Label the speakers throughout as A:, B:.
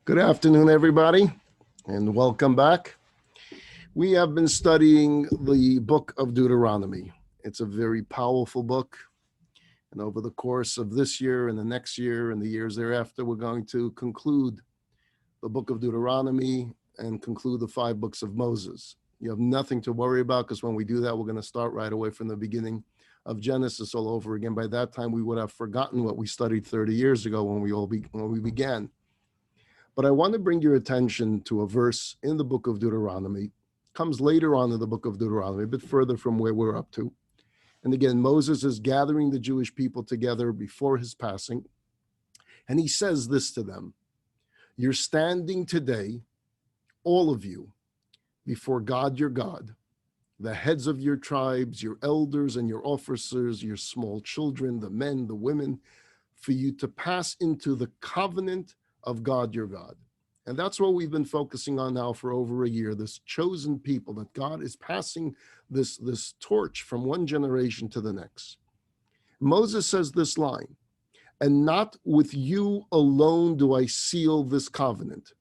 A: Good afternoon, everybody, and welcome back. We have been studying the book of Deuteronomy. It's a very powerful book, and over the course of this year and the next year and the years thereafter, we're going to conclude the book of Deuteronomy and conclude the 5 books of Moses. You have nothing to worry about because when we do that, we're going to start right away from the beginning of Genesis all over again. By that time, we would have forgotten what we studied 30 years ago when we began. But I want to bring your attention to a verse in the book of Deuteronomy. Comes later on in the book of Deuteronomy, a bit further from where we're up to. And again, Moses is gathering the Jewish people together before his passing. And he says this to them: you're standing today, all of you, before God your God, the heads of your tribes, your elders and your officers, your small children, the men, the women, for you to pass into the covenant of God your God. And that's what we've been focusing on now for over a year, this chosen people, that God is passing this torch from one generation to the next. Moses says this line: and not with you alone do I seal this covenant,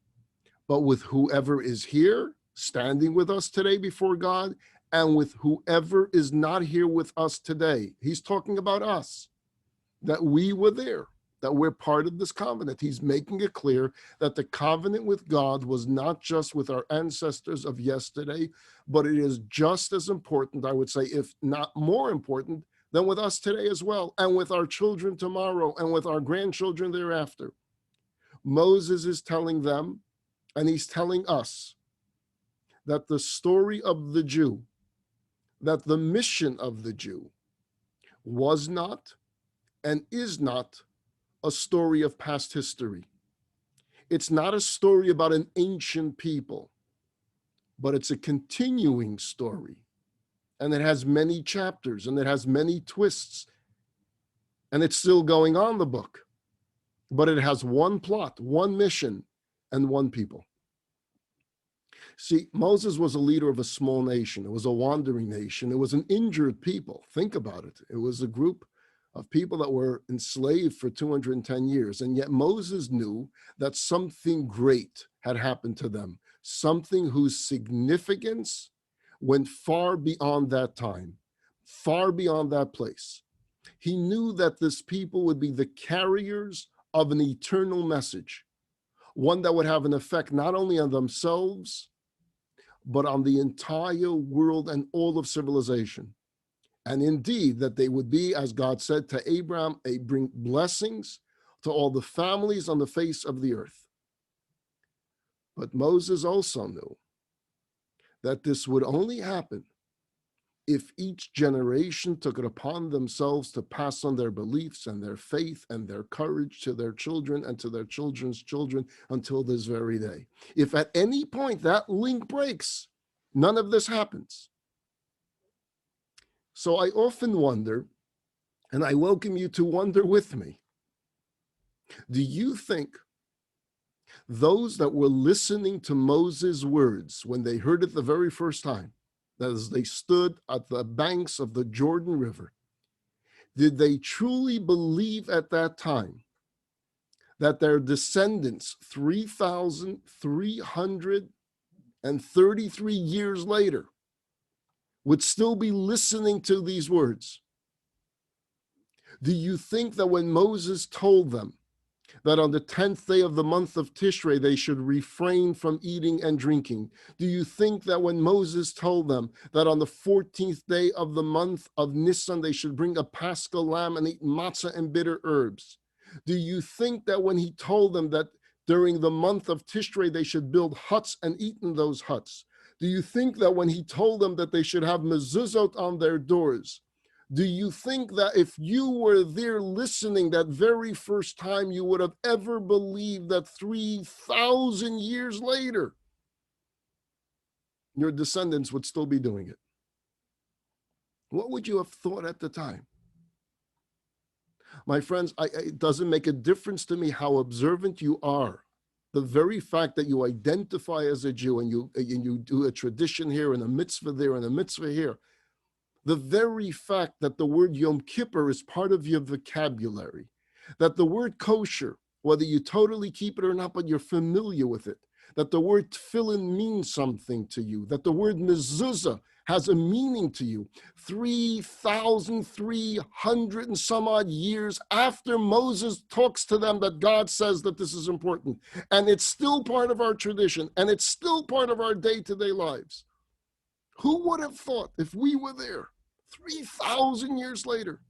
A: but with whoever is here standing with us today before God, and with whoever is not here with us today. He's talking about us, that we were there, that we're part of this covenant. He's making it clear that the covenant with God was not just with our ancestors of yesterday, but it is just as important, I would say, if not more important, than with us today as well, and with our children tomorrow, and with our grandchildren thereafter. Moses is telling them, and he's telling us, that the story of the Jew, that the mission of the Jew was not and is not a story of past history. It's not a story about an ancient people, but it's a continuing story. And it has many chapters and it has many twists. And it's still going on, the book. But it has one plot, one mission, and one people. See, Moses was a leader of a small nation. It was a wandering nation. It was an injured people. Think about it. It was a group of people that were enslaved for 210 years. And yet Moses knew that something great had happened to them, something whose significance went far beyond that time, far beyond that place. He knew that this people would be the carriers of an eternal message, one that would have an effect not only on themselves, but on the entire world and all of civilization. And indeed, that they would be, as God said to Abraham, bring blessings to all the families on the face of the earth. But Moses also knew that this would only happen if each generation took it upon themselves to pass on their beliefs and their faith and their courage to their children and to their children's children until this very day. If at any point that link breaks, none of this happens. So I often wonder, and I welcome you to wonder with me, do you think those that were listening to Moses' words when they heard it the very first time, as they stood at the banks of the Jordan River, did they truly believe at that time that their descendants 3,333 years later would still be listening to these words? Do you think that when Moses told them that on the 10th day of the month of Tishrei they should refrain from eating and drinking, do you think that when Moses told them that on the 14th day of the month of Nisan they should bring a paschal lamb and eat matzah and bitter herbs, do you think that when he told them that during the month of Tishrei they should build huts and eat in those huts, do you think that when he told them that they should have mezuzot on their doors, do you think that if you were there listening that very first time, you would have ever believed that 3,000 years later, your descendants would still be doing it? What would you have thought at the time? My friends, it doesn't make a difference to me how observant you are. The very fact that you identify as a Jew and you do a tradition here and a mitzvah there and a mitzvah here, the very fact that the word Yom Kippur is part of your vocabulary, that the word kosher whether you totally keep it or not, but you're familiar with it, that the word tefillin means something to you, that the word mezuzah has a meaning to you. 3,300 and some odd years after Moses talks to them, that God says that this is important. And it's still part of our tradition, and it's still part of our day-to-day lives. Who would have thought, if we were there 3,000 years later,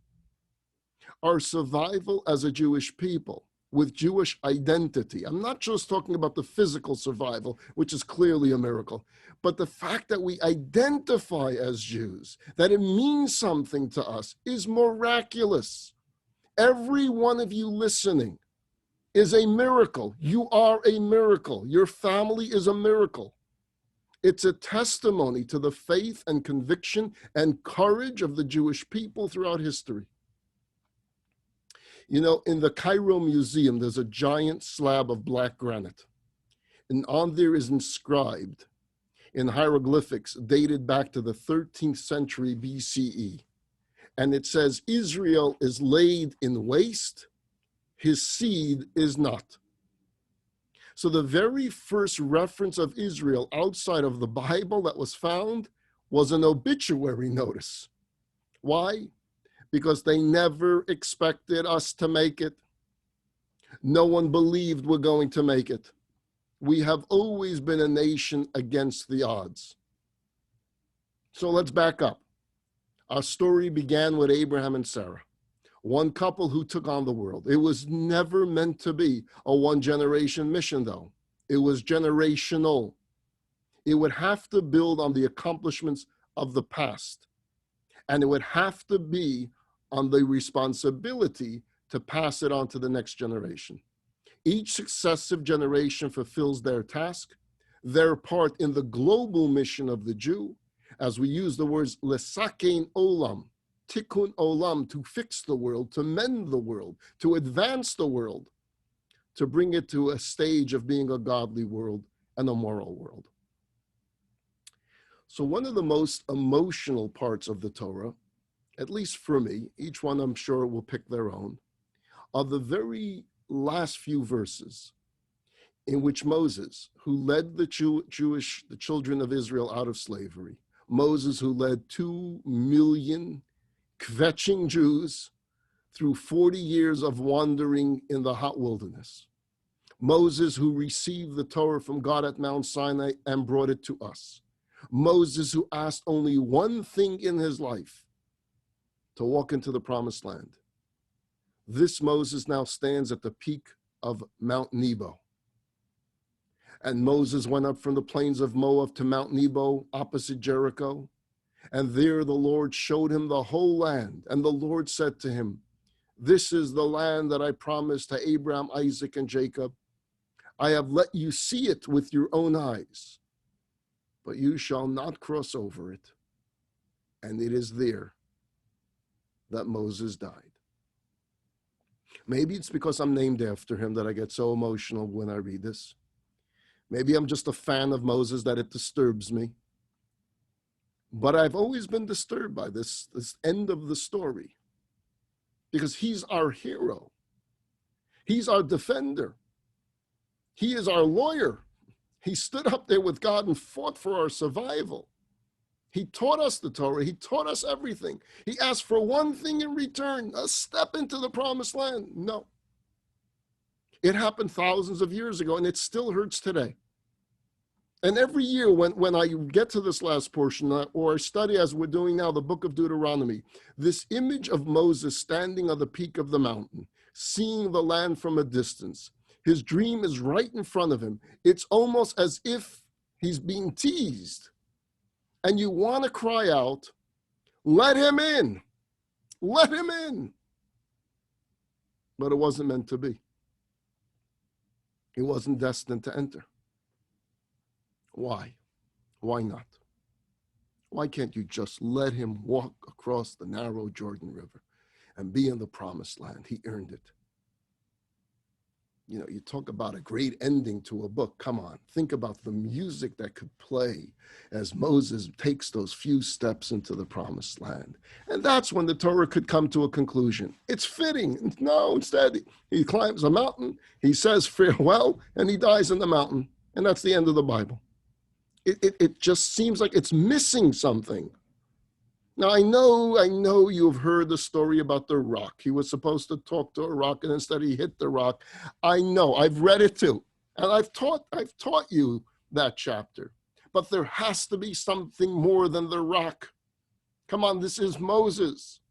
A: our survival as a Jewish people with Jewish identity? I'm not just talking about the physical survival, which is clearly a miracle, but the fact that we identify as Jews, that it means something to us, is miraculous. Every one of you listening is a miracle. You are a miracle. Your family is a miracle. It's a testimony to the faith and conviction and courage of the Jewish people throughout history. You know, in the Cairo Museum, there's a giant slab of black granite. And on there is inscribed in hieroglyphics dated back to the 13th century BCE. And it says, Israel is laid in waste, his seed is not. So the very first reference of Israel outside of the Bible that was found was an obituary notice. Why? Because they never expected us to make it. No one believed we're going to make it. We have always been a nation against the odds. So let's back up. Our story began with Abraham and Sarah, one couple who took on the world. It was never meant to be a one-generation mission, though. It was generational. It would have to build on the accomplishments of the past, and it would have to be on the responsibility to pass it on to the next generation. Each successive generation fulfills their task, their part in the global mission of the Jew, as we use the words lesakein olam, tikkun olam, to fix the world, to mend the world, to advance the world, to bring it to a stage of being a godly world and a moral world. So one of the most emotional parts of the Torah, at least for me, each one I'm sure will pick their own, are the very last few verses in which Moses, who led the children of Israel out of slavery, Moses who led 2 million kvetching Jews through 40 years of wandering in the hot wilderness, Moses who received the Torah from God at Mount Sinai and brought it to us, Moses who asked only one thing in his life, to walk into the promised land. This Moses now stands at the peak of Mount Nebo. And Moses went up from the plains of Moab to Mount Nebo opposite Jericho. And there the Lord showed him the whole land. And the Lord said to him, this is the land that I promised to Abraham, Isaac, and Jacob. I have let you see it with your own eyes, but you shall not cross over it. And it is there that Moses died. Maybe it's because I'm named after him that I get so emotional when I read this. Maybe I'm just a fan of Moses that it disturbs me. But I've always been disturbed by this end of the story, because he's our hero. He's our defender. He is our lawyer. He stood up there with God and fought for our survival. He taught us the Torah. He taught us everything. He asked for one thing in return, a step into the promised land. No. It happened thousands of years ago, and it still hurts today. And every year when I get to this last portion, or I study, as we're doing now, the book of Deuteronomy, this image of Moses standing on the peak of the mountain, seeing the land from a distance. His dream is right in front of him. It's almost as if he's being teased. And you want to cry out, let him in, let him in. But it wasn't meant to be. He wasn't destined to enter. Why? Why not? Why can't you just let him walk across the narrow Jordan River and be in the promised land? He earned it. You know, you talk about a great ending to a book. Come on, think about the music that could play as Moses takes those few steps into the promised land. And that's when the Torah could come to a conclusion. It's fitting. No, instead, he climbs a mountain, he says farewell, and he dies in the mountain. And that's the end of the Bible. It just seems like it's missing something. Now, I know you've heard the story about the rock. He was supposed to talk to a rock, and instead he hit the rock. I know, I've read it too. And I've taught you that chapter. But there has to be something more than the rock. Come on, this is Moses.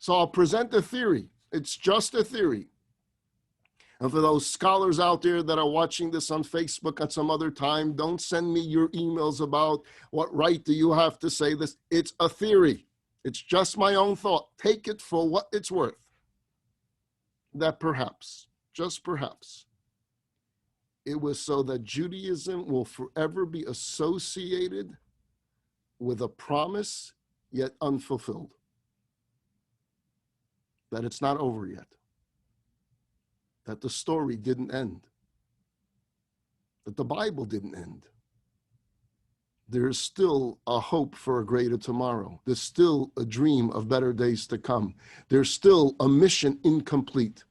A: So I'll present a theory. It's just a theory. And for those scholars out there that are watching this on Facebook at some other time, don't send me your emails about what right do you have to say this. It's a theory. It's just my own thought. Take it for what it's worth. That perhaps, just perhaps, it was so that Judaism will forever be associated with a promise yet unfulfilled. That it's not over yet. That the story didn't end, that the Bible didn't end. There's still a hope for a greater tomorrow. There's still a dream of better days to come. There's still a mission incomplete.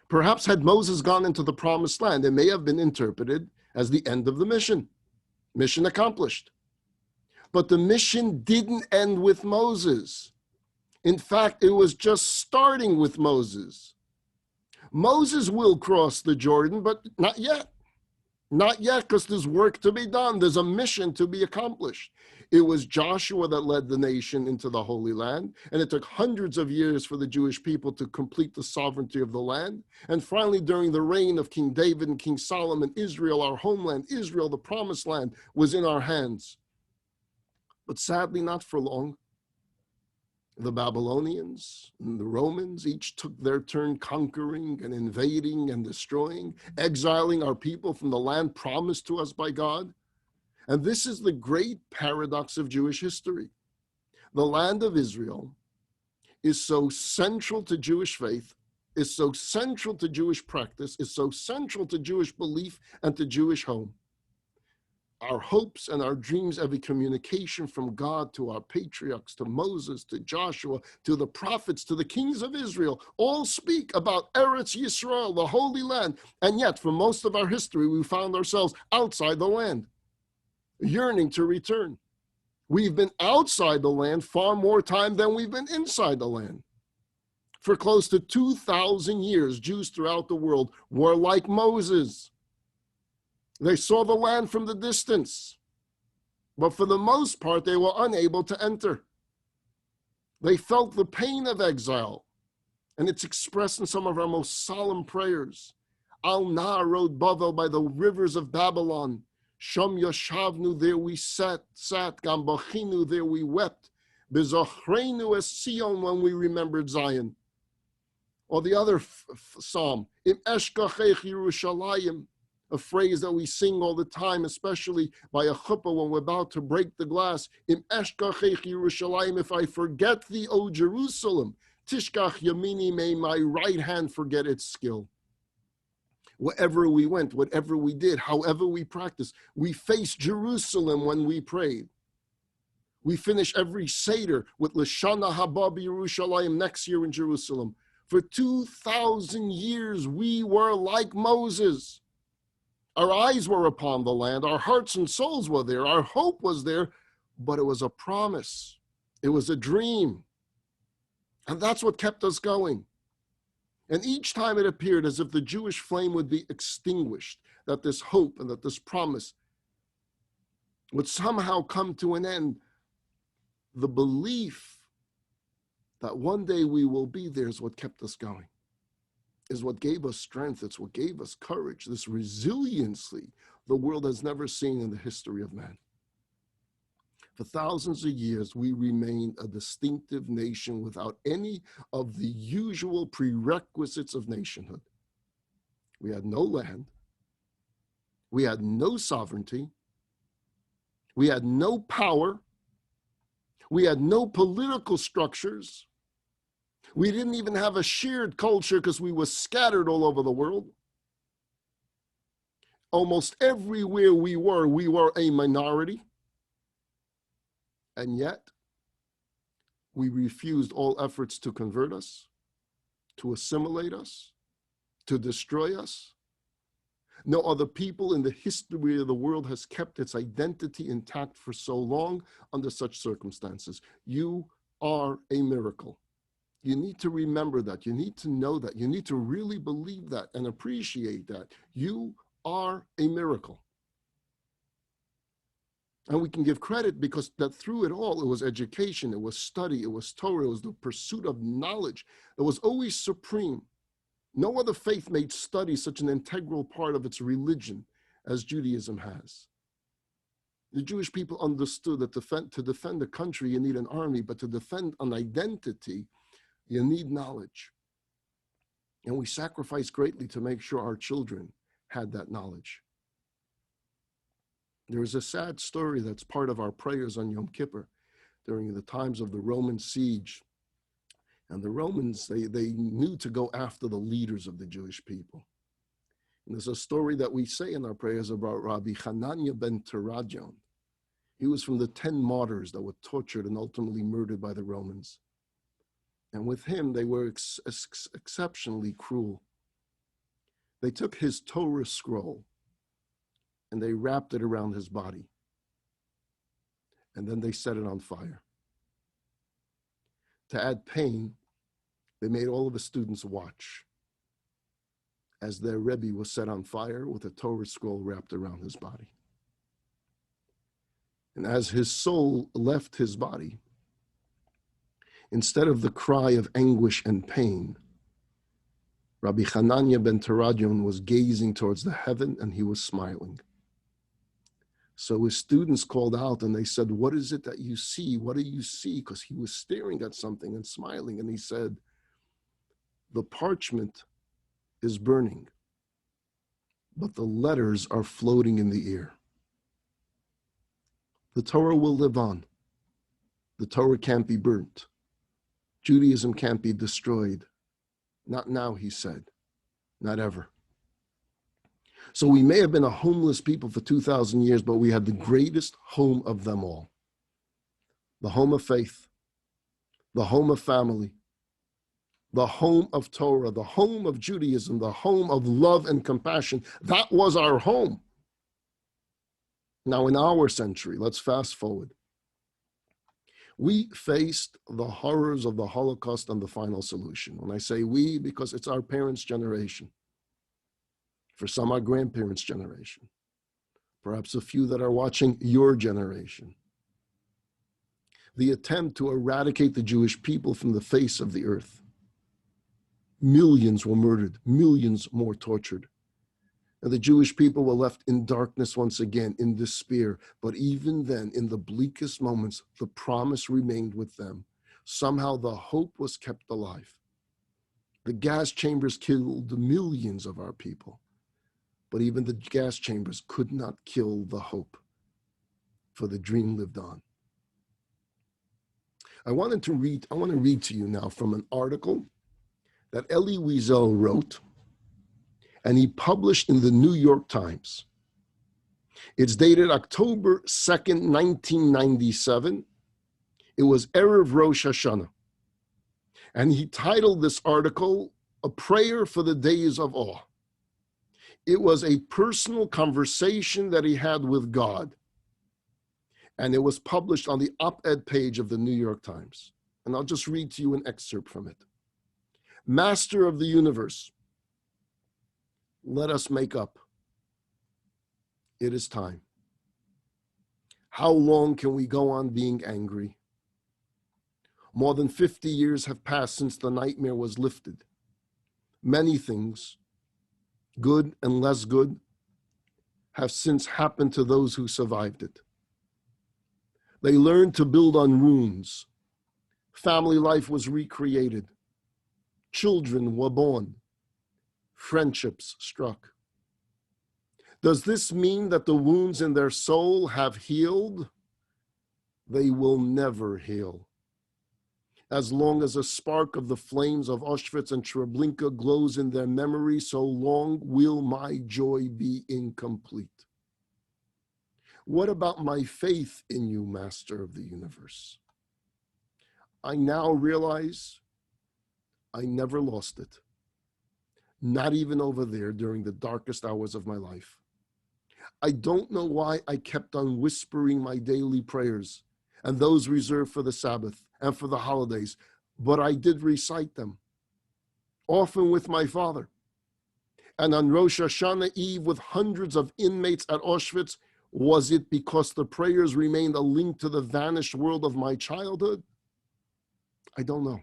A: Perhaps had Moses gone into the promised land, it may have been interpreted as the end of the mission. Mission accomplished. But the mission didn't end with Moses. In fact, it was just starting with Moses. Moses will cross the Jordan, but not yet. Not yet, because there's work to be done. There's a mission to be accomplished. It was Joshua that led the nation into the Holy Land, and it took hundreds of years for the Jewish people to complete the sovereignty of the land. And finally, during the reign of King David and King Solomon, Israel, our homeland, Israel, the promised land, was in our hands. But sadly, not for long. The Babylonians and the Romans each took their turn conquering and invading and destroying, exiling our people from the land promised to us by God. And this is the great paradox of Jewish history. The land of Israel is so central to Jewish faith, is so central to Jewish practice, is so central to Jewish belief and to Jewish home. Our hopes and our dreams, every communication from God to our patriarchs, to Moses, to Joshua, to the prophets, to the kings of Israel, all speak about Eretz Yisrael, the Holy Land. And yet, for most of our history, we found ourselves outside the land, yearning to return. We've been outside the land far more time than we've been inside the land. For close to 2,000 years, Jews throughout the world were like Moses. They saw the land from the distance, but for the most part, they were unable to enter. They felt the pain of exile, and it's expressed in some of our most solemn prayers. Al Na'arod Bavel, by the rivers of Babylon. Shom Yashavnu, there we sat, Gam Bachinu, there we wept. Bezachreinu es Sion, when we remembered Zion. Or the other psalm, Im Eshkachech Yerushalayim, a phrase that we sing all the time, especially by a chuppah when we're about to break the glass. Im eshkachech Yerushalayim, if I forget thee, O Jerusalem, tishkach yamini, may my right hand forget its skill. Wherever we went, whatever we did, however we practiced, we faced Jerusalem when we prayed. We finish every Seder with L'shana haba Yerushalayim, next year in Jerusalem. For 2,000 years, we were like Moses. Our eyes were upon the land, our hearts and souls were there, our hope was there, but it was a promise. It was a dream. And that's what kept us going. And each time it appeared as if the Jewish flame would be extinguished, that this hope and that this promise would somehow come to an end, the belief that one day we will be there is what kept us going. Is what gave us strength. It's what gave us courage, this resiliency the world has never seen in the history of man. For thousands of years, we remained a distinctive nation without any of the usual prerequisites of nationhood. We had no land. We had no sovereignty. We had no power. We had no political structures. We didn't even have a shared culture because we were scattered all over the world. Almost everywhere we were a minority. And yet, we refused all efforts to convert us, to assimilate us, to destroy us. No other people in the history of the world has kept its identity intact for so long under such circumstances. You are a miracle. You need to remember that. You need to know that. You need to really believe that and appreciate that. You are a miracle. And we can give credit because that through it all, it was education, it was study, it was Torah, it was the pursuit of knowledge. It was always supreme. No other faith made study such an integral part of its religion as Judaism has. The Jewish people understood that to defend a country, you need an army, but to defend an identity, you need knowledge. And we sacrificed greatly to make sure our children had that knowledge. There is a sad story that's part of our prayers on Yom Kippur during the times of the Roman siege. And the Romans, they knew to go after the leaders of the Jewish people. And there's a story that we say in our prayers about Rabbi Hanania ben Teradion. He was from the 10 martyrs that were tortured and ultimately murdered by the Romans. And with him, they were exceptionally cruel. They took his Torah scroll and they wrapped it around his body. And then they set it on fire. To add pain, they made all of the students watch as their Rebbe was set on fire with a Torah scroll wrapped around his body. And as his soul left his body, instead of the cry of anguish and pain, Rabbi Hanania ben Teradion was gazing towards the heaven and he was smiling. So his students called out and they said, "What is it that you see? What do you see?" Because he was staring at something and smiling. And he said, "The parchment is burning, but the letters are floating in the air. The Torah will live on. The Torah can't be burnt. Judaism can't be destroyed. Not now," he said, "not ever." So we may have been a homeless people for 2,000 years, but we had the greatest home of them all. The home of faith, the home of family, the home of Torah, the home of Judaism, the home of love and compassion. That was our home. Now in our century, let's fast forward. We faced the horrors of the Holocaust and the final solution. When I say we, because it's our parents' generation. For some, our grandparents' generation. Perhaps a few that are watching your generation. The attempt to eradicate the Jewish people from the face of the earth. Millions were murdered, millions more tortured. And the Jewish people were left in darkness once again, in despair. But even then, in the bleakest moments, the promise remained with them. Somehow the hope was kept alive. The gas chambers killed millions of our people. But even the gas chambers could not kill the hope, for the dream lived on. I want to read to you now from an article that Elie Wiesel wrote, and he published in the New York Times. It's dated October 2nd, 1997. It was Erev Rosh Hashanah. And he titled this article, "A Prayer for the Days of Awe." It was a personal conversation that he had with God. And it was published on the op-ed page of the New York Times. And I'll just read to you an excerpt from it. "Master of the universe, let us make up. It is time. How long can we go on being angry? More than 50 years have passed since the nightmare was lifted. Many things, good and less good, have since happened to those who survived it. They learned to build on ruins. Family life was recreated. Children were born. Friendships struck. Does this mean that the wounds in their soul have healed? They will never heal. As long as a spark of the flames of Auschwitz and Treblinka glows in their memory, so long will my joy be incomplete. What about my faith in you, Master of the universe? I now realize I never lost it, not even over there during the darkest hours of my life. I don't know why I kept on whispering my daily prayers and those reserved for the Sabbath and for the holidays, but I did recite them, often with my father. And on Rosh Hashanah Eve with hundreds of inmates at Auschwitz, was it because the prayers remained a link to the vanished world of my childhood? I don't know.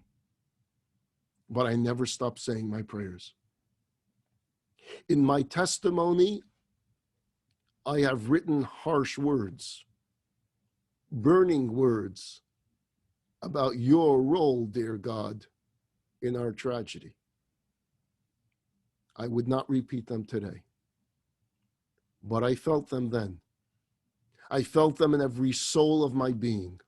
A: But I never stopped saying my prayers. In my testimony, I have written harsh words, burning words about your role, dear God, in our tragedy. I would not repeat them today, but I felt them then. I felt them in every soul of my being.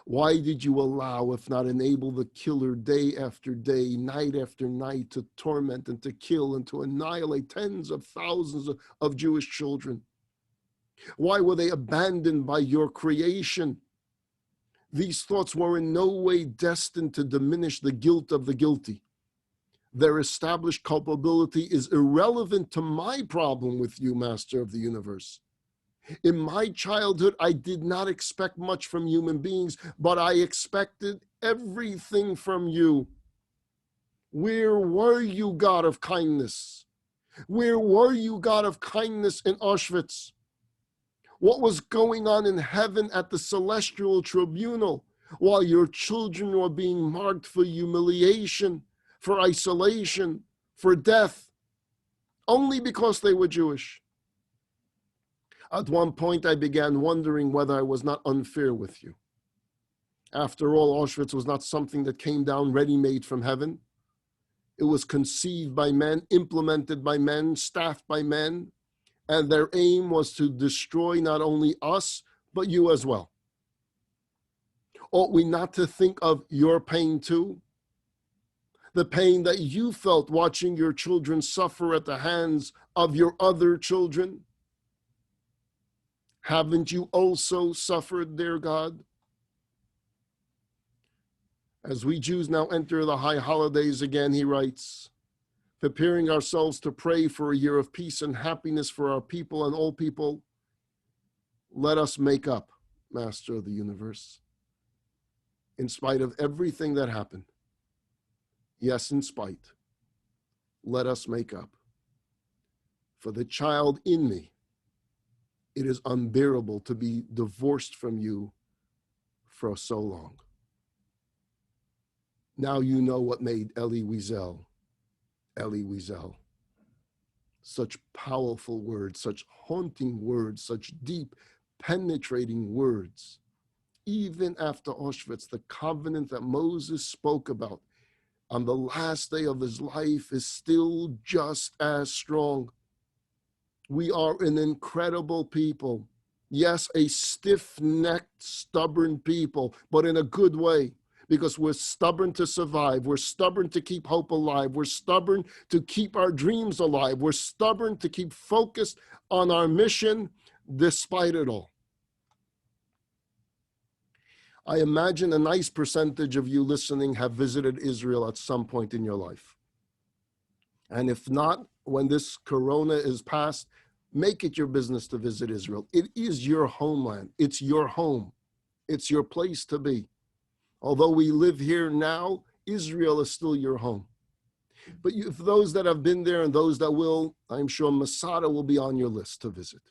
A: Why did you allow, if not enable, the killer day after day, night after night to torment and to kill and to annihilate tens of thousands of Jewish children? Why were they abandoned by your creation? These thoughts were in no way destined to diminish the guilt of the guilty. Their established culpability is irrelevant to my problem with you, Master of the universe. In my childhood, I did not expect much from human beings, but I expected everything from you. Where were you, God of kindness? Where were you, God of kindness, in Auschwitz? What was going on in heaven at the celestial tribunal while your children were being marked for humiliation, for isolation, for death, only because they were Jewish? At one point, I began wondering whether I was not unfair with you. After all, Auschwitz was not something that came down ready-made from heaven. It was conceived by men, implemented by men, staffed by men, and their aim was to destroy not only us, but you as well. Ought we not to think of your pain too? The pain that you felt watching your children suffer at the hands of your other children? Haven't you also suffered, dear God? As we Jews now enter the high holidays again, he writes, preparing ourselves to pray for a year of peace and happiness for our people and all people, let us make up, Master of the universe, in spite of everything that happened. Yes, in spite, let us make up. For the child in me, it is unbearable to be divorced from you for so long. Now you know what made Elie Wiesel, Elie Wiesel. Such powerful words, such haunting words, such deep, penetrating words. Even after Auschwitz, the covenant that Moses spoke about on the last day of his life is still just as strong. We are an incredible people. Yes, a stiff-necked, stubborn people, but in a good way, because we're stubborn to survive. We're stubborn to keep hope alive. We're stubborn to keep our dreams alive. We're stubborn to keep focused on our mission despite it all. I imagine a nice percentage of you listening have visited Israel at some point in your life. And if not, when this corona is past, make it your business to visit Israel. It is your homeland. It's your home. It's your place to be. Although we live here now, Israel is still your home. But for those that have been there and those that will, I'm sure Masada will be on your list to visit.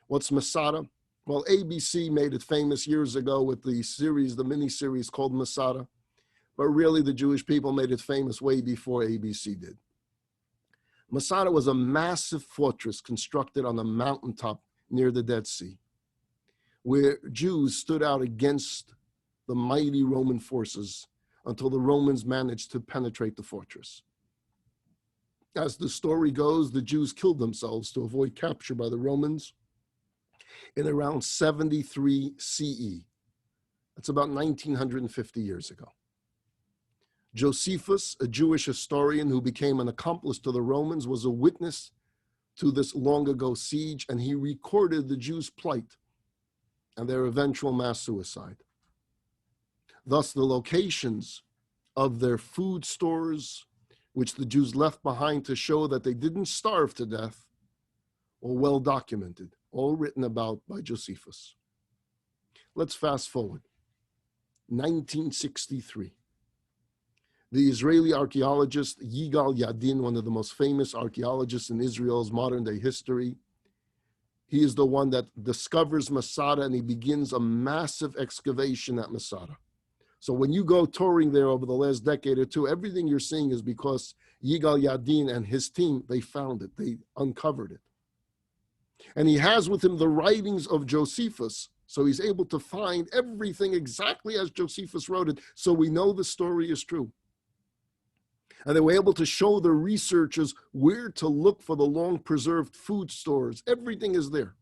A: What's Masada? Well, ABC made it famous years ago with the series, the mini-series called Masada. But really, the Jewish people made it famous way before ABC did. Masada was a massive fortress constructed on a mountaintop near the Dead Sea, where Jews stood out against the mighty Roman forces until the Romans managed to penetrate the fortress. As the story goes, the Jews killed themselves to avoid capture by the Romans in around 73 CE. That's about 1950 years ago. Josephus, a Jewish historian who became an accomplice to the Romans, was a witness to this long ago siege, and he recorded the Jews' plight and their eventual mass suicide. Thus, the locations of their food stores, which the Jews left behind to show that they didn't starve to death, were well documented, all written about by Josephus. Let's fast forward. 1963. The Israeli archaeologist Yigal Yadin, one of the most famous archaeologists in Israel's modern day history, he is the one that discovers Masada, and he begins a massive excavation at Masada. So when you go touring there over the last decade or two, everything you're seeing is because Yigal Yadin and his team, they found it, they uncovered it. And he has with him the writings of Josephus, so he's able to find everything exactly as Josephus wrote it, so we know the story is true. And they were able to show the researchers where to look for the long-preserved food stores. Everything is there.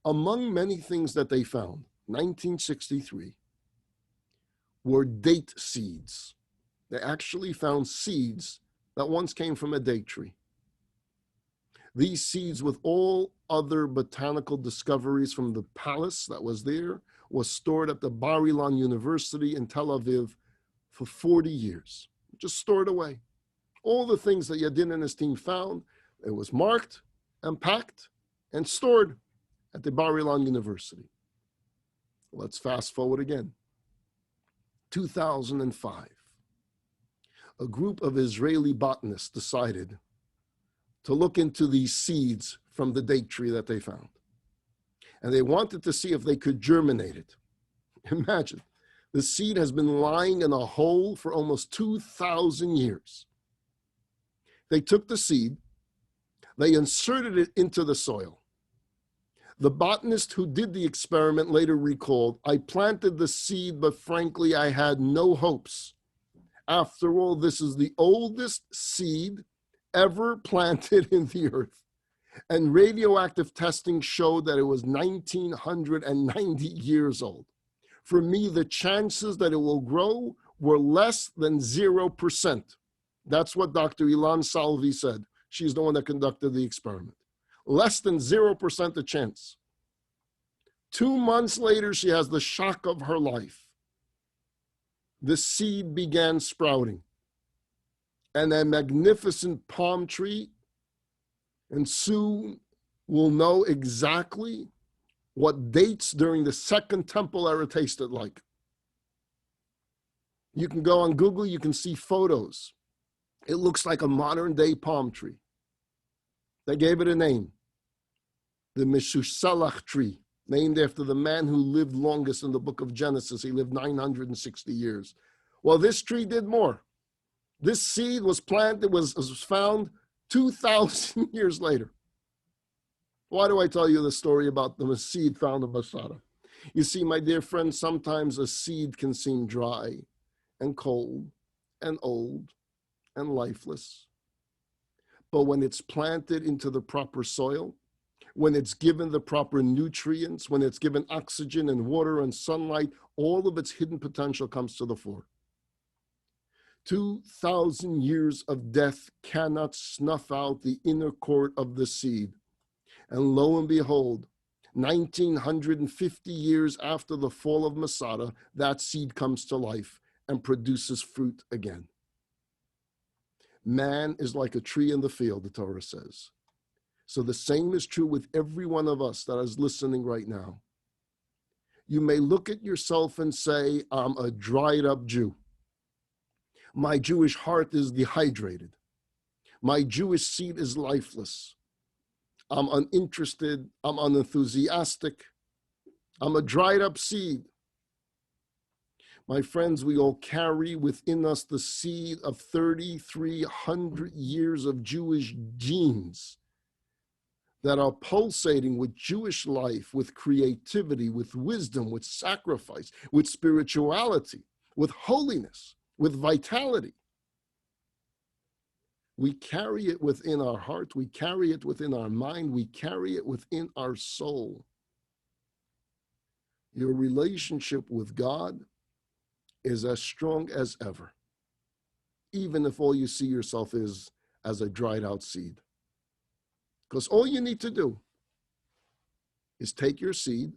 A: Among many things that they found, 1963, were date seeds. They actually found seeds that once came from a date tree. These seeds, with all other botanical discoveries from the palace that was there, was stored at the Bar Ilan University in Tel Aviv for 40 years. Just stored away. All the things that Yadin and his team found, it was marked and packed and stored at the Bar Ilan University. Let's fast forward again. 2005. A group of Israeli botanists decided to look into these seeds from the date tree that they found. And they wanted to see if they could germinate it. Imagine. The seed has been lying in a hole for almost 2,000 years. They took the seed, they inserted it into the soil. The botanist who did the experiment later recalled, "I planted the seed, but frankly, I had no hopes. After all, this is the oldest seed ever planted in the earth. And radioactive testing showed that it was 1,990 years old. For me, the chances that it will grow were less than 0%. That's what Dr. Ilan Salvi said. She's the one that conducted the experiment. Less than 0% the chance. 2 months later, she has the shock of her life. The seed began sprouting, and a magnificent palm tree, and soon we'll know exactly what dates during the Second Temple era tasted like. You can go on Google, you can see photos. It looks like a modern day palm tree. They gave it a name, the Meshushalach tree, named after the man who lived longest in the book of Genesis. He lived 960 years. Well, this tree did more. This seed was planted, was found 2,000 years later. Why do I tell you the story about the seed found in Masada? You see, my dear friends, sometimes a seed can seem dry and cold and old and lifeless. But when it's planted into the proper soil, when it's given the proper nutrients, when it's given oxygen and water and sunlight, all of its hidden potential comes to the fore. 2,000 years of death cannot snuff out the inner core of the seed. And lo and behold, 1,950 years after the fall of Masada, that seed comes to life and produces fruit again. Man is like a tree in the field, the Torah says. So the same is true with every one of us that is listening right now. You may look at yourself and say, I'm a dried up Jew. My Jewish heart is dehydrated. My Jewish seed is lifeless. I'm uninterested. I'm unenthusiastic. I'm a dried up seed. My friends, we all carry within us the seed of 3,300 years of Jewish genes that are pulsating with Jewish life, with creativity, with wisdom, with sacrifice, with spirituality, with holiness, with vitality. We carry it within our heart. We carry it within our mind. We carry it within our soul. your relationship with God is as strong as ever, even if all you see yourself is as a dried out seed. Because all you need to do is take your seed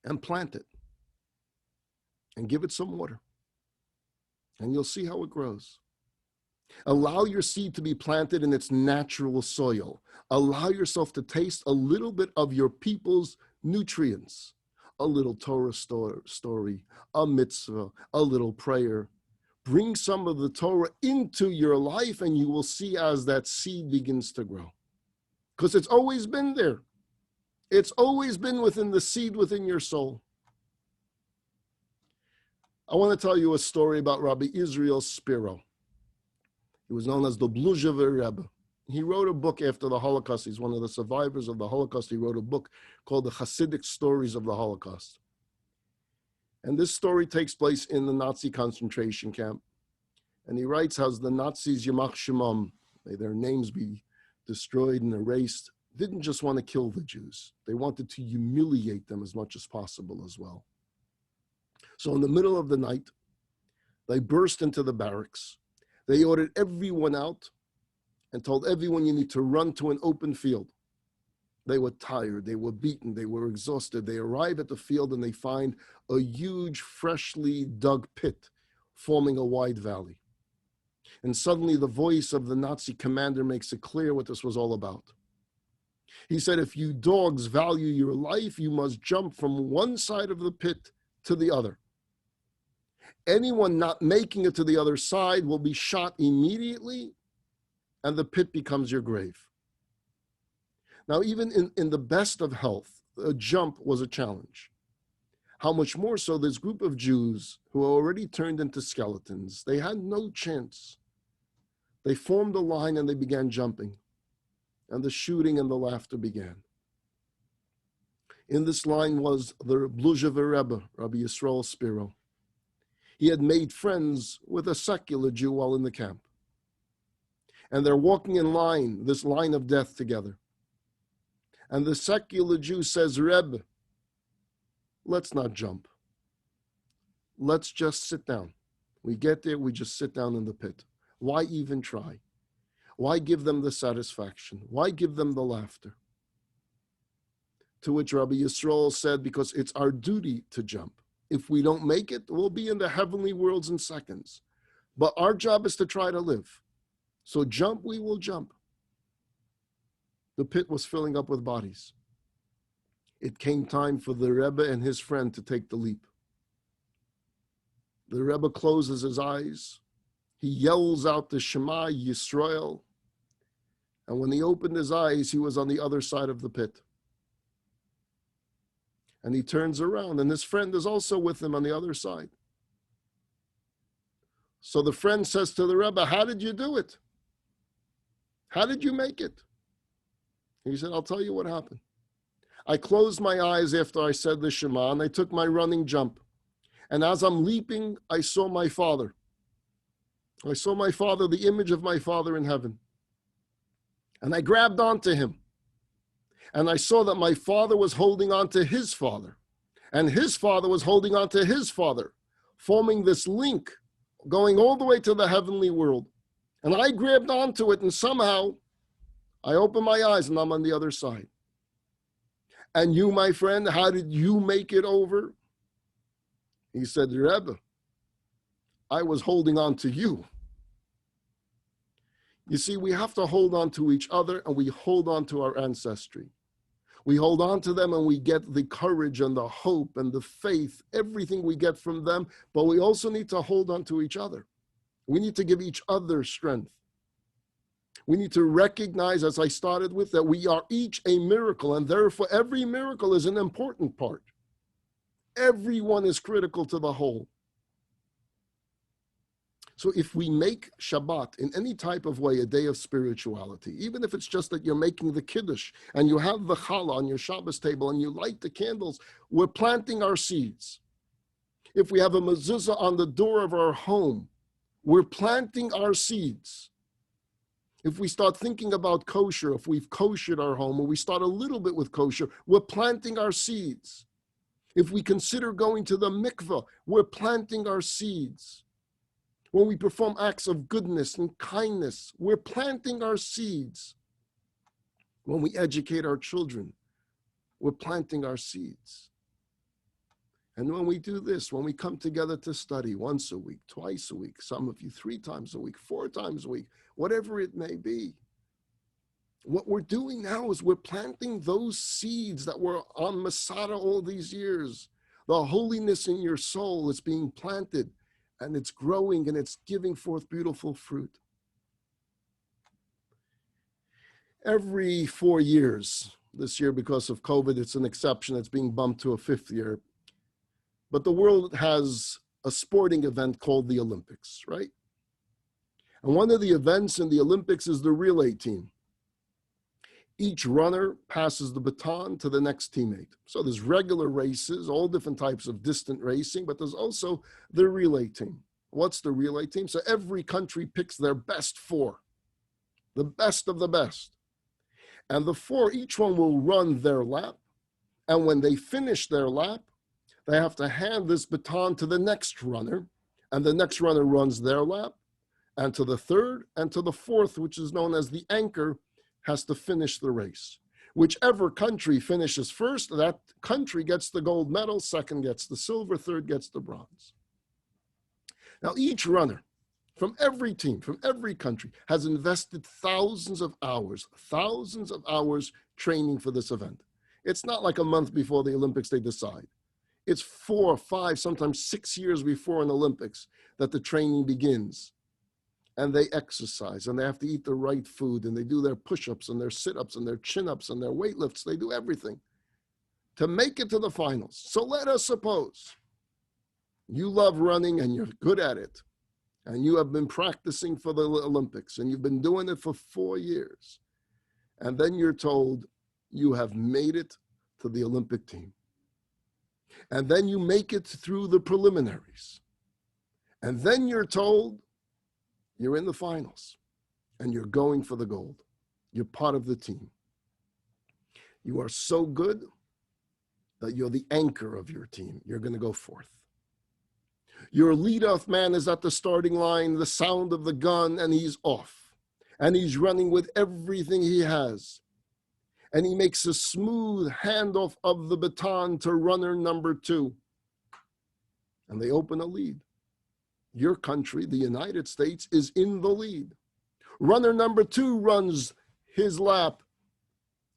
A: and plant it and give it some water, and you'll see how it grows. Allow your seed to be planted in its natural soil. Allow yourself to taste a little bit of your people's nutrients, a little Torah story, a mitzvah, a little prayer. Bring some of the Torah into your life, and you will see as that seed begins to grow. Because it's always been there. It's always been within the seed within your soul. I want to tell you a story about Rabbi Israel Spiro. He was known as the Blujever Rebbe. He wrote a book after the Holocaust. He's one of the survivors of the Holocaust. He wrote a book called The Hasidic Stories of the Holocaust. And this story takes place in the Nazi concentration camp. And he writes how the Nazis, Yamach Shemam, may their names be destroyed and erased, didn't just want to kill the Jews. They wanted to humiliate them as much as possible as well. So in the middle of the night, they burst into the barracks. They ordered everyone out and told everyone, you need to run to an open field. They were tired, they were beaten, they were exhausted. They arrive at the field and they find a huge, freshly dug pit forming a wide valley. And suddenly the voice of the Nazi commander makes it clear what this was all about. He said, if you dogs value your life, you must jump from one side of the pit to the other. Anyone not making it to the other side will be shot immediately, and the pit becomes your grave. Now, even in the best of health, a jump was a challenge. How much more so this group of Jews who were already turned into skeletons, they had no chance. They formed a line and they began jumping, and the shooting and the laughter began. In this line was the Blujever Rebbe, Rabbi Yisrael Spiro. He had made friends with a secular Jew while in the camp. And they're walking in line, this line of death together. And the secular Jew says, Rebbe, let's not jump. Let's just sit down. We get there, we just sit down in the pit. Why even try? Why give them the satisfaction? Why give them the laughter? To which Rabbi Yisrael said, because it's our duty to jump. If we don't make it, we'll be in the heavenly worlds in seconds. But our job is to try to live. So jump, we will jump. The pit was filling up with bodies. It came time for the Rebbe and his friend to take the leap. The Rebbe closes his eyes. He yells out the Shema Yisrael. And when he opened his eyes, he was on the other side of the pit. And he turns around, and his friend is also with him on the other side. So the friend says to the Rebbe, how did you do it? How did you make it? He said, I'll tell you what happened. I closed my eyes after I said the Shema, and I took my running jump. And as I'm leaping, I saw my father. I saw my father, the image of my father in heaven. And I grabbed onto him. And I saw that my father was holding on to his father. And his father was holding on to his father, forming this link going all the way to the heavenly world. And I grabbed onto it, and somehow I opened my eyes and I'm on the other side. And you, my friend, how did you make it over? He said, Rebbe, I was holding on to you. You see, we have to hold on to each other, and we hold on to our ancestry. We hold on to them and we get the courage and the hope and the faith, everything we get from them, but we also need to hold on to each other. We need to give each other strength. We need to recognize, as I started with, that we are each a miracle, and therefore every miracle is an important part. Everyone is critical to the whole. So if we make Shabbat in any type of way a day of spirituality, even if it's just that you're making the Kiddush and you have the challah on your Shabbos table and you light the candles, we're planting our seeds. If we have a mezuzah on the door of our home, we're planting our seeds. If we start thinking about kosher, if we've koshered our home, or we start a little bit with kosher, we're planting our seeds. If we consider going to the mikveh, we're planting our seeds. When we perform acts of goodness and kindness, we're planting our seeds. When we educate our children, we're planting our seeds. And when we do this, when we come together to study once a week, twice a week, some of you 3 times a week, 4 times a week, whatever it may be, what we're doing now is we're planting those seeds that were on Masada all these years. The holiness in your soul is being planted, and it's growing, and it's giving forth beautiful fruit. Every 4 years, this year because of COVID, it's an exception, it's being bumped to a 5th year. But the world has a sporting event called the Olympics, right? And one of the events in the Olympics is the relay team. Each runner passes the baton to the next teammate. So there's regular races, all different types of distant racing, but there's also the relay team. What's the relay team? So every country picks their best 4, the best of the best. And the 4, each one will run their lap. And when they finish their lap, they have to hand this baton to the next runner. And the next runner runs their lap. And to the 3rd and to the 4th, which is known as the anchor, has to finish the race. Whichever country finishes first, that country gets the gold medal, 2nd gets the silver, 3rd gets the bronze. Now, each runner from every team, from every country, has invested thousands of hours training for this event. It's not like a month before the Olympics they decide. It's 4, 5, sometimes 6 years before an Olympics that the training begins. And they exercise, and they have to eat the right food, and they do their push-ups and their sit-ups and their chin-ups and their weightlifts. They do everything to make it to the finals. So let us suppose you love running and you're good at it, and you have been practicing for the Olympics, and you've been doing it for 4 years. And then you're told you have made it to the Olympic team. And then you make it through the preliminaries. And then you're told you're in the finals, and you're going for the gold. You're part of the team. You are so good that you're the anchor of your team. You're going to go forth. Your leadoff man is at the starting line, the sound of the gun, and he's off. And he's running with everything he has. And he makes a smooth handoff of the baton to runner number 2. And they open a lead. Your country, the United States, is in the lead. Runner number 2 runs his lap,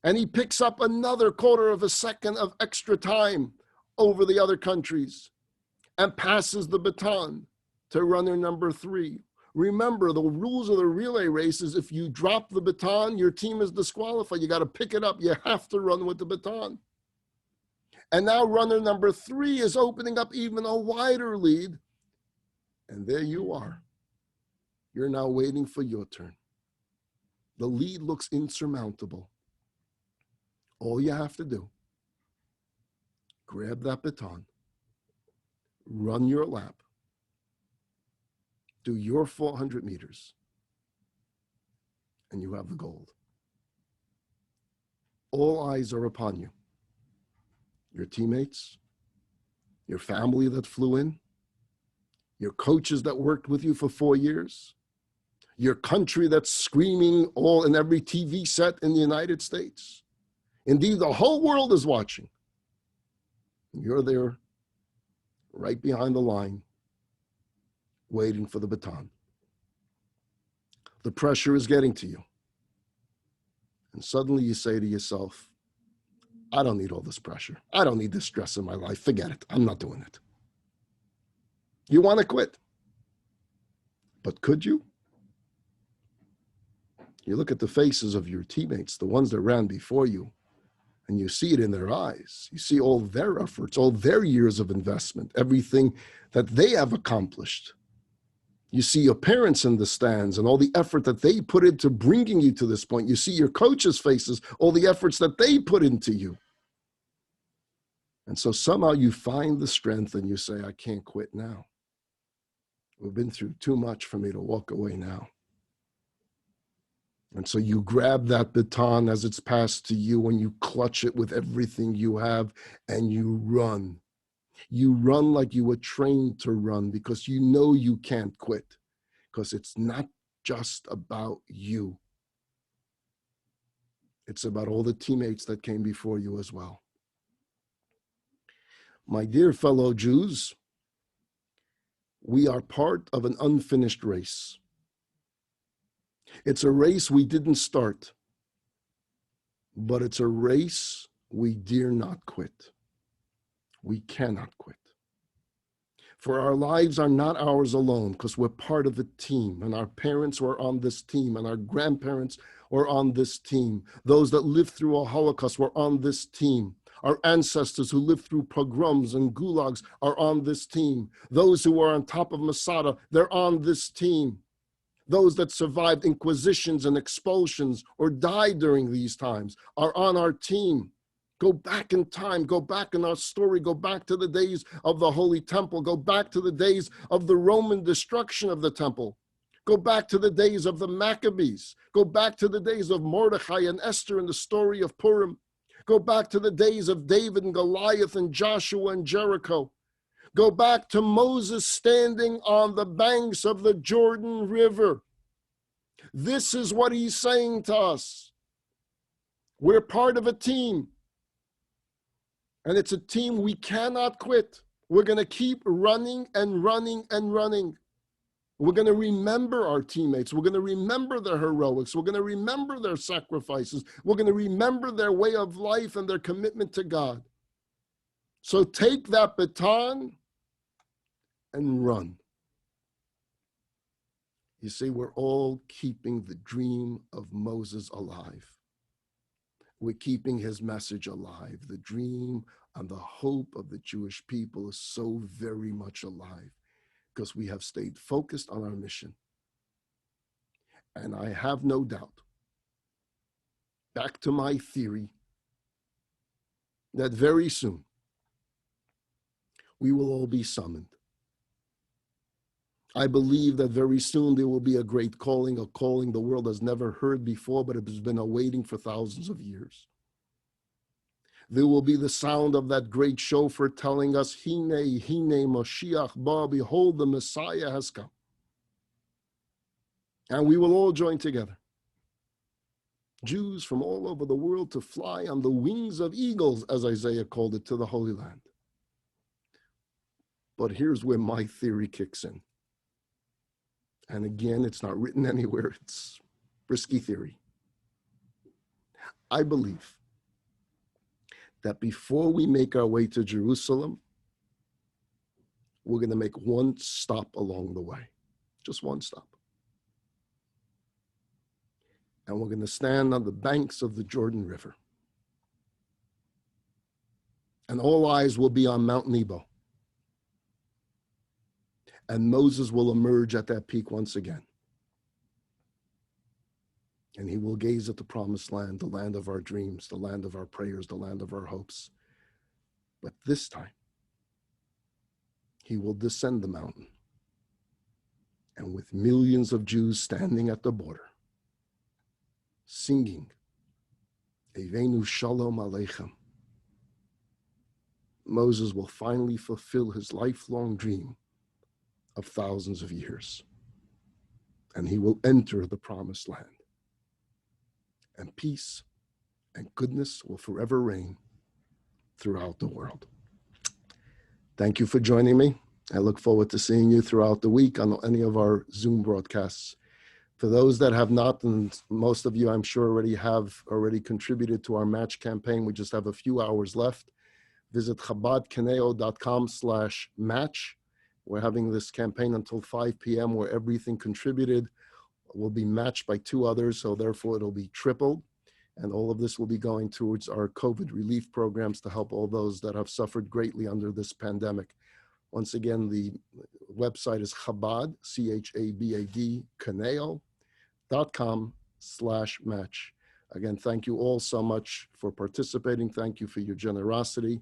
A: and he picks up another 1/4 of a second of extra time over the other countries and passes the baton to runner number 3. Remember, the rules of the relay race is if you drop the baton, your team is disqualified. You got to pick it up. You have to run with the baton. And now runner number 3 is opening up even a wider lead. And there you are. You're now waiting for your turn. The lead looks insurmountable. All you have to do, grab that baton, run your lap, do your 400 meters, and you have the gold. All eyes are upon you. Your teammates, your family that flew in, your coaches that worked with you for 4 years, your country that's screaming all in every TV set in the United States. Indeed, the whole world is watching. You're there, right behind the line, waiting for the baton. The pressure is getting to you. And suddenly you say to yourself, I don't need all this pressure. I don't need this stress in my life. Forget it. I'm not doing it. You want to quit. But could you? You look at the faces of your teammates, the ones that ran before you, and you see it in their eyes. You see all their efforts, all their years of investment, everything that they have accomplished. You see your parents in the stands and all the effort that they put into bringing you to this point. You see your coaches' faces, all the efforts that they put into you. And so somehow you find the strength and you say, I can't quit now. We've been through too much for me to walk away now. And so you grab that baton as it's passed to you and you clutch it with everything you have and you run You run like you were trained to run because you know you can't quit, because it's not just about you. It's about all the teammates that came before you as well. My dear fellow Jews, we are part of an unfinished race. It's a race we didn't start, but it's a race we dare not quit. We cannot quit. For our lives are not ours alone, because we're part of a team, and our parents were on this team, and our grandparents were on this team. Those that lived through a Holocaust were on this team. Our ancestors who lived through pogroms and gulags are on this team. Those who were on top of Masada, they're on this team. Those that survived inquisitions and expulsions or died during these times are on our team. Go back in time, go back in our story, go back to the days of the Holy Temple, go back to the days of the Roman destruction of the temple, go back to the days of the Maccabees, go back to the days of Mordechai and Esther in the story of Purim, go back to the days of David and Goliath and Joshua and Jericho, go back to Moses standing on the banks of the Jordan River. This is what he's saying to us. We're part of a team. And it's a team we cannot quit. We're going to keep running and running and running. We're going to remember our teammates. We're going to remember their heroics. We're going to remember their sacrifices. We're going to remember their way of life and their commitment to God. So take that baton and run. You see, we're all keeping the dream of Moses alive. We're keeping his message alive. The dream and the hope of the Jewish people is so very much alive because we have stayed focused on our mission. And I have no doubt, back to my theory, that very soon we will all be summoned. I believe that very soon there will be a great calling, a calling the world has never heard before, but it has been awaiting for thousands of years. There will be the sound of that great shofar telling us, Hine, Hine, Moshiach ba, behold, the Messiah has come. And we will all join together. Jews from all over the world to fly on the wings of eagles, as Isaiah called it, to the Holy Land. But here's where my theory kicks in. And again, it's not written anywhere. It's Bryski theory. I believe that before we make our way to Jerusalem, we're going to make one stop along the way. Just one stop. And we're going to stand on the banks of the Jordan River. And all eyes will be on Mount Nebo. And Moses will emerge at that peak once again. And he will gaze at the promised land, the land of our dreams, the land of our prayers, the land of our hopes. But this time, he will descend the mountain. And with millions of Jews standing at the border, singing, Eivenu Shalom Aleichem, Moses will finally fulfill his lifelong dream of thousands of years. And he will enter the promised land. And peace and goodness will forever reign throughout the world. Thank you for joining me. I look forward to seeing you throughout the week on any of our Zoom broadcasts. For those that have not, and most of you I'm sure already contributed to our match campaign, we just have a few hours left. Visit chabadconejo.com/match. We're having this campaign until 5 p.m. where everything contributed will be matched by 2 others, so therefore it'll be tripled. And all of this will be going towards our COVID relief programs to help all those that have suffered greatly under this pandemic. Once again, the website is Chabad, C-H-A-B-A-D, Conejo.com/match. Again, thank you all so much for participating. Thank you for your generosity.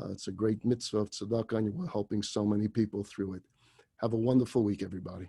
A: It's a great mitzvah of tzedakah, and we're helping so many people through it. Have a wonderful week, everybody.